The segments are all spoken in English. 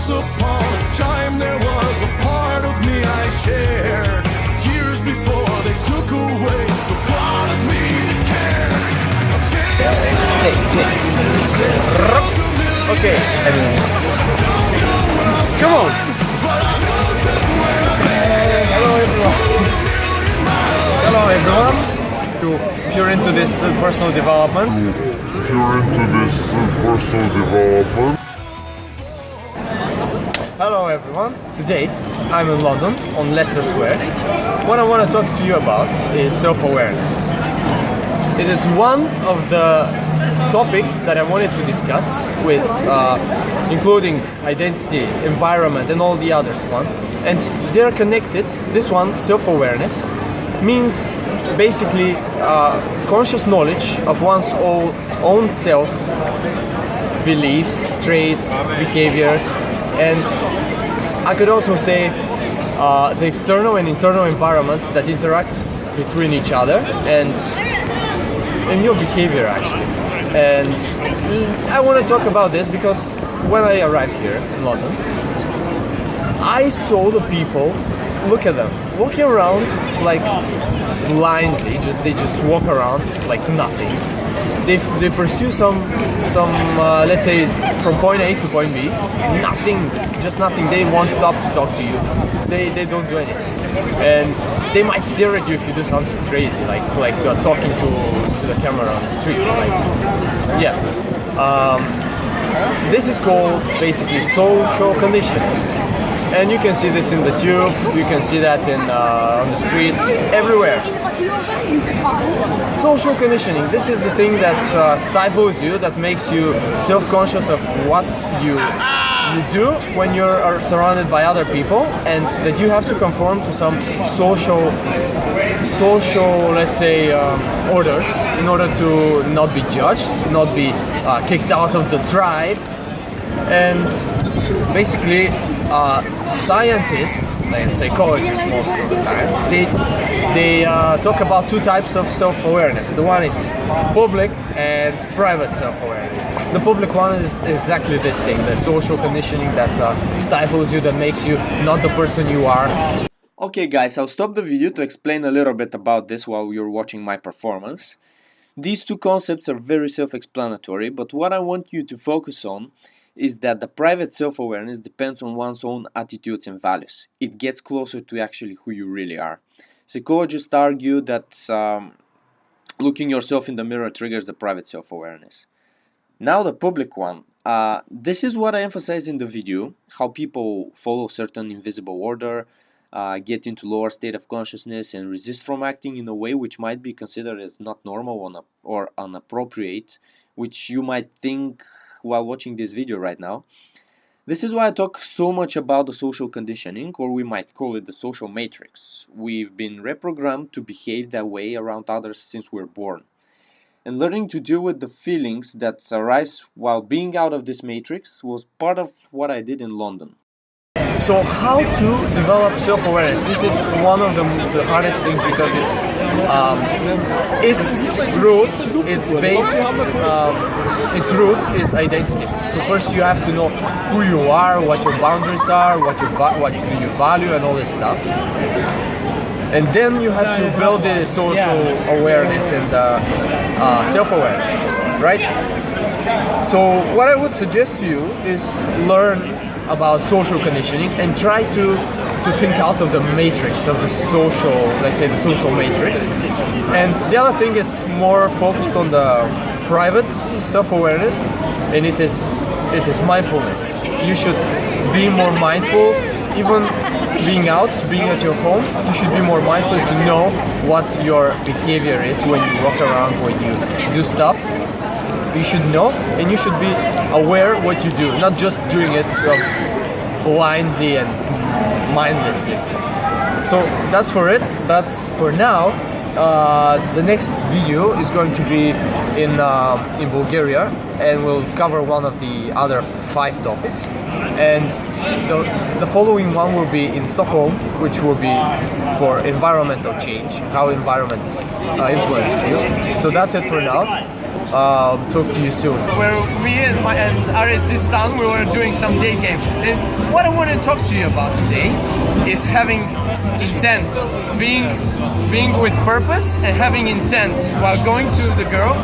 Once upon a time there was a part of me I shared. Years before they took away the part of me that cared. Okay, come on. Hello everyone. If you're into this personal development. Hello everyone. Today I'm in London on Leicester Square. What I want to talk to you about is self-awareness. It is one of the topics that I wanted to discuss with including identity, environment and all the others one. And they're connected. This one, self-awareness, means basically conscious knowledge of one's own self, beliefs, traits, behaviors, and I could also say the external and internal environments that interact between each other and in your behavior actually. And I want to talk about this because when I arrived here in London, I saw the people, look at them, walking around like blindly, they just walk around like nothing. They pursue some let's say from point A to point B, nothing, just nothing. They won't stop to talk to you. They don't do anything, and they might stare at you if you do something crazy, like talking to the camera on the street. Like, yeah, this is called basically social conditioning, and you can see this in the tube. You can see that in on the streets, everywhere. Social conditioning, this is the thing that stifles you, that makes you self-conscious of what you do when you are surrounded by other people, and that you have to conform to some social let's say orders in order to not be judged, not be kicked out of the tribe. And basically scientists and psychologists most of the times they talk about two types of self-awareness. The one is public and private self-awareness. The public one is exactly this thing, the social conditioning that stifles you, that makes you not the person you are. Okay guys, I'll stop the video to explain a little bit about this while you're watching my performance. These two concepts are very self-explanatory, but what I want you to focus on is that the private self-awareness depends on one's own attitudes and values. It gets closer to actually who you really are. Psychologists argue that looking yourself in the mirror triggers the private self-awareness. Now the public one. This is what I emphasize in the video, how people follow certain invisible order, get into lower state of consciousness and resist from acting in a way which might be considered as not normal or inappropriate, which you might think while watching this video right now. This is why I talk so much about the social conditioning, or we might call it the social matrix. We've been reprogrammed to behave that way around others since we're born. And learning to deal with the feelings that arise while being out of this matrix was part of what I did in London. So how to develop self-awareness? This is one of the hardest things because its root is identity. So first you have to know who you are, what your boundaries are, what you value, and all this stuff. And then you have to build the social awareness and self-awareness, right? So what I would suggest to you is learn about social conditioning and try to think out of the matrix of the social, let's say the social matrix. And the other thing is more focused on the private self-awareness, and it is mindfulness. You should be more mindful, even being out, being at your home. You should be more mindful to know what your behavior is when you walk around, when you do stuff. You should know, and you should be aware what you do, not just doing it blindly and mindlessly. So that's for it. That's for now. The next video is going to be in Bulgaria, and we'll cover one of the other 5 topics. And the following one will be in Stockholm, which will be for environmental change, how environment influences you. So that's it for now. talk to you soon. Where me and Ares this time we were doing some day game. And what I want to talk to you about today is having intent, being with purpose and having intent while going to the girl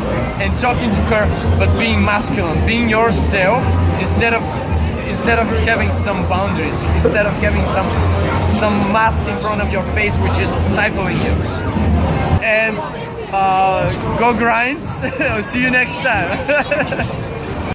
and talking to her, but being masculine, being yourself instead of having some boundaries, instead of having some mask in front of your face which is stifling you. And go grind. I'll see you next time.